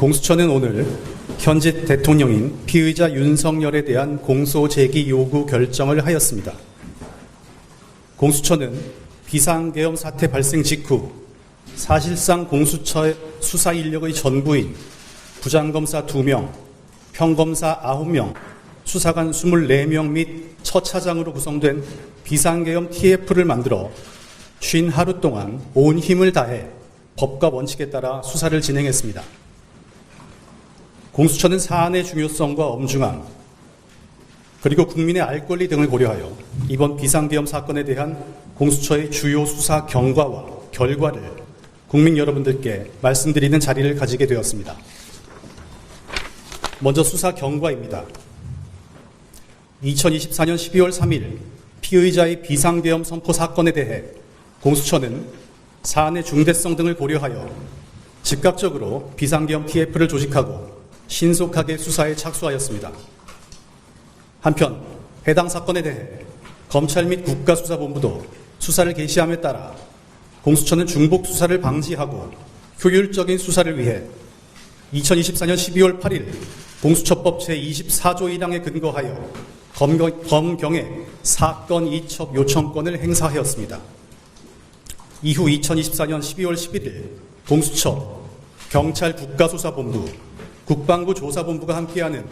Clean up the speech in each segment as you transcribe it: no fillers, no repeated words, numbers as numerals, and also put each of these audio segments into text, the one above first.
공수처는 오늘 현직 대통령인 피의자 윤석열에 대한 공소 제기 요구 결정을 하였습니다. 공수처는 비상계엄 사태 발생 직후 사실상 공수처 수사 인력의 전부인 부장검사 2명, 평검사 9명, 수사관 24명 및 처차장으로 구성된 비상계엄 TF를 만들어 50하루 동안 온 힘을 다해 법과 원칙에 따라 수사를 진행했습니다. 공수처는 사안의 중요성과 엄중함, 그리고 국민의 알 권리 등을 고려하여 이번 비상계엄 사건에 대한 공수처의 주요 수사 경과와 결과를 국민 여러분들께 말씀드리는 자리를 가지게 되었습니다. 먼저 수사 경과입니다. 2024년 12월 3일 피의자의 비상계엄 선포 사건에 대해 공수처는 사안의 중대성 등을 고려하여 즉각적으로 비상계엄 TF를 조직하고 신속하게 수사에 착수하였습니다. 한편 해당 사건에 대해 검찰 및 국가수사본부도 수사를 개시함에 따라 공수처는 중복 수사를 방지하고 효율적인 수사를 위해 2024년 12월 8일 공수처법 제24조 1항에 근거하여 검경에 사건 이첩 요청권을 행사하였습니다. 이후 2024년 12월 11일 공수처, 경찰 국가수사본부, 국방부 조사본부가 함께하는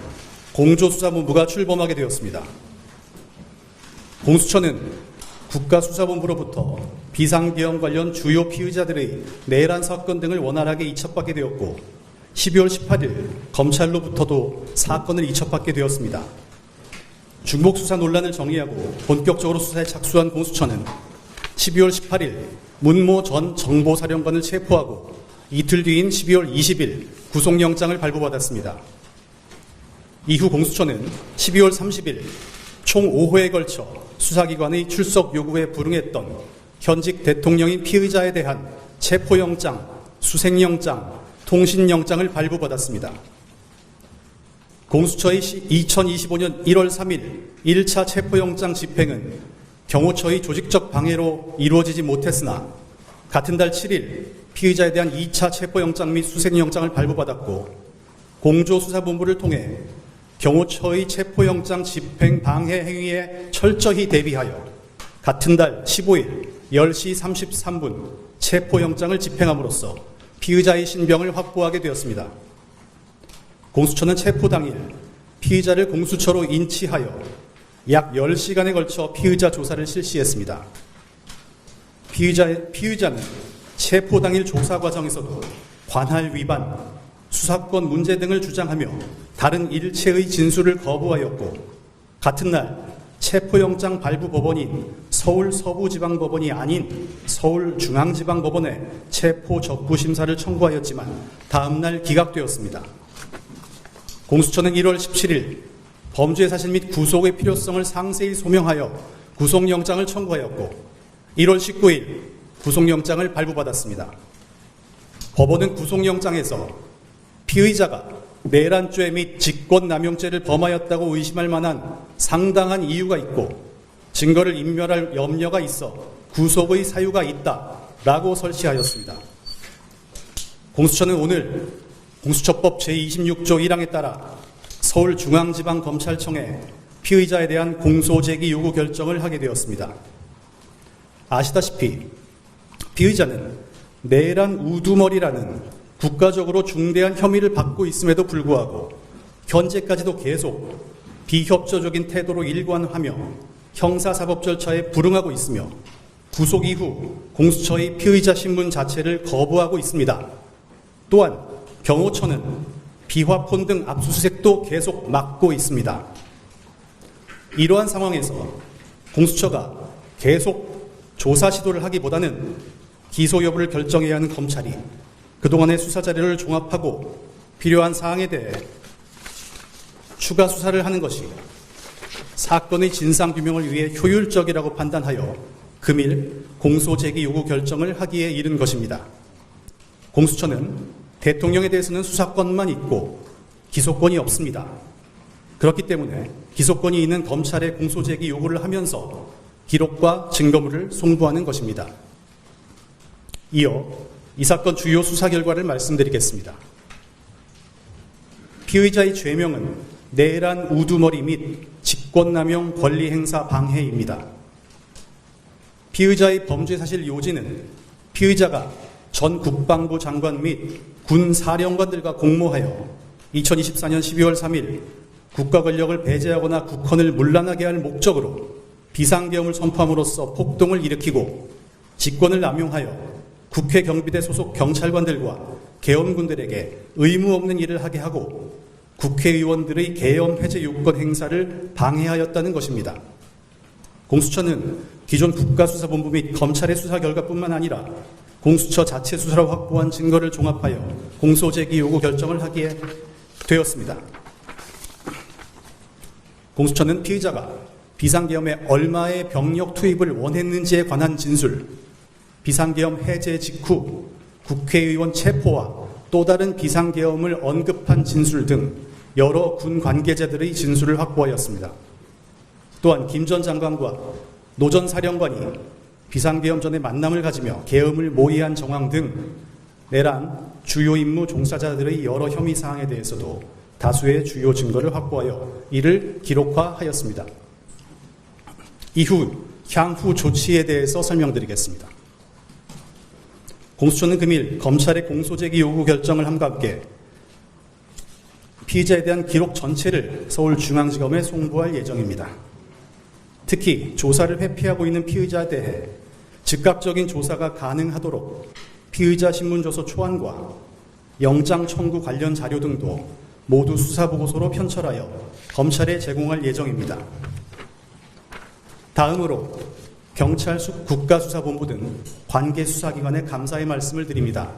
공조수사본부가 출범하게 되었습니다. 공수처는 국가수사본부로부터 비상계엄 관련 주요 피의자들의 내란 사건 등을 원활하게 이첩받게 되었고 12월 18일 검찰로부터도 사건을 이첩받게 되었습니다. 중복수사 논란을 정리하고 본격적으로 수사에 착수한 공수처는 12월 18일 문모 전 정보사령관을 체포하고 이틀 뒤인 12월 20일 구속영장을 발부받았습니다. 이후 공수처는 12월 30일 총 5회에 걸쳐 수사기관의 출석 요구에 불응했던 현직 대통령인 피의자에 대한 체포영장, 수색영장, 통신영장을 발부받았습니다. 공수처의 2025년 1월 3일 1차 체포영장 집행은 경호처의 조직적 방해로 이루어지지 못했으나 같은 달 7일 피의자에 대한 2차 체포영장 및 수색영장을 발부받았고 공조수사본부를 통해 경호처의 체포영장 집행 방해 행위에 철저히 대비하여 같은 달 15일 10시 33분 체포영장을 집행함으로써 피의자의 신병을 확보하게 되었습니다. 공수처는 체포 당일 피의자를 공수처로 인치하여 약 10시간에 걸쳐 피의자 조사를 실시했습니다. 피의자는 체포 당일 조사 과정에서도 관할 위반, 수사권 문제 등을 주장하며 다른 일체의 진술을 거부하였고 같은 날 체포영장 발부 법원인 서울 서부지방법원이 아닌 서울중앙지방법원에 체포 적부 심사를 청구하였지만 다음 날 기각되었습니다. 공수처는 1월 17일 범죄 사실 및 구속의 필요성을 상세히 소명하여 구속영장을 청구하였고 1월 19일 구속영장을 발부받았습니다. 법원은 구속영장에서 피의자가 내란죄 및 직권남용죄를 범하였다고 의심할 만한 상당한 이유가 있고 증거를 인멸할 염려가 있어 구속의 사유가 있다라고 설치하였습니다. 공수처는 오늘 공수처법 제26조 1항에 따라 서울중앙지방검찰청에 피의자에 대한 공소제기 요구 결정을 하게 되었습니다. 아시다시피 피의자는 내란 우두머리라는 국가적으로 중대한 혐의를 받고 있음에도 불구하고 현재까지도 계속 비협조적인 태도로 일관하며 형사사법 절차에 불응하고 있으며 구속 이후 공수처의 피의자 신문 자체를 거부하고 있습니다. 또한 경호처는 비화폰 등 압수수색도 계속 막고 있습니다. 이러한 상황에서 공수처가 계속 조사 시도를 하기보다는 기소 여부를 결정해야 하는 검찰이 그동안의 수사 자료를 종합하고 필요한 사항에 대해 추가 수사를 하는 것이 사건의 진상규명을 위해 효율적이라고 판단하여 금일 공소제기 요구 결정을 하기에 이른 것입니다. 공수처는 대통령에 대해서는 수사권만 있고 기소권이 없습니다. 그렇기 때문에 기소권이 있는 검찰에 공소제기 요구를 하면서 기록과 증거물을 송부하는 것입니다. 이어 이 사건 주요 수사 결과를 말씀드리겠습니다. 피의자의 죄명은 내란 우두머리 및 직권남용 권리행사 방해입니다. 피의자의 범죄 사실 요지는 피의자가 전 국방부 장관 및 군 사령관들과 공모하여 2024년 12월 3일 국가 권력을 배제하거나 국헌을 문란하게 할 목적으로 비상계엄을 선포함으로써 폭동을 일으키고 직권을 남용하여 국회 경비대 소속 경찰관들과 계엄군들에게 의무 없는 일을 하게 하고 국회의원들의 계엄 해제 요건 행사를 방해하였다는 것입니다. 공수처는 기존 국가수사본부 및 검찰의 수사 결과뿐만 아니라 공수처 자체 수사로 확보한 증거를 종합하여 공소제기 요구 결정을 하게 되었습니다. 공수처는 피의자가 비상계엄에 얼마의 병력 투입을 원했는지에 관한 진술, 비상계엄 해제 직후 국회의원 체포와 또 다른 비상계엄을 언급한 진술 등 여러 군 관계자들의 진술을 확보하였습니다. 또한 김 전 장관과 노 전 사령관이 비상계엄 전에 만남을 가지며 계엄을 모의한 정황 등 내란 주요 임무 종사자들의 여러 혐의 사항에 대해서도 다수의 주요 증거를 확보하여 이를 기록화하였습니다. 이후 향후 조치에 대해서 설명드리겠습니다. 공수처는 금일 검찰의 공소제기 요구 결정을 함과 함께 피의자에 대한 기록 전체를 서울중앙지검에 송부할 예정입니다. 특히 조사를 회피하고 있는 피의자에 대해 즉각적인 조사가 가능하도록 피의자 신문조서 초안과 영장 청구 관련 자료 등도 모두 수사보고서로 편철하여 검찰에 제공할 예정입니다. 다음으로 경찰 국가수사본부 등 관계 수사기관에 감사의 말씀을 드립니다.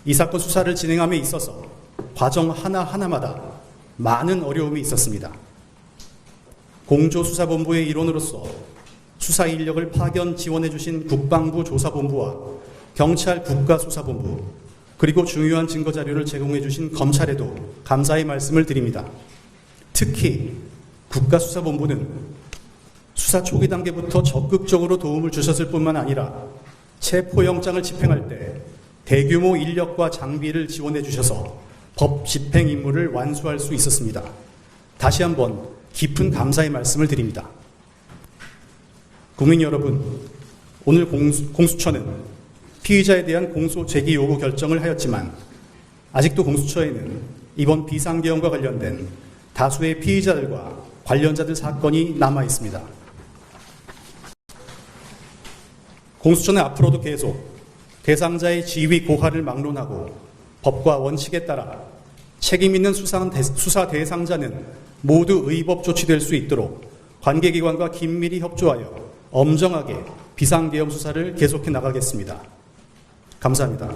이 사건 수사를 진행함에 있어서 과정 하나하나마다 많은 어려움이 있었습니다. 공조수사본부의 일원으로서 수사 인력을 파견 지원해 주신 국방부 조사본부와 경찰 국가수사본부 그리고 중요한 증거자료를 제공해 주신 검찰에도 감사의 말씀을 드립니다. 특히 국가수사본부는 수사 초기 단계부터 적극적으로 도움을 주셨을 뿐만 아니라 체포영장을 집행할 때 대규모 인력과 장비를 지원해 주셔서 법 집행 임무를 완수할 수 있었습니다. 다시 한번 깊은 감사의 말씀을 드립니다. 국민 여러분, 오늘 공수처는 피의자에 대한 공소 제기 요구 결정을 하였지만 아직도 공수처에는 이번 비상계엄과 관련된 다수의 피의자들과 관련자들 사건이 남아 있습니다. 공수처는 앞으로도 계속 대상자의 지위 고하를 막론하고 법과 원칙에 따라 책임 있는 수사 대상자는 모두 의법 조치될 수 있도록 관계기관과 긴밀히 협조하여 엄정하게 비상계엄 수사를 계속해 나가겠습니다. 감사합니다.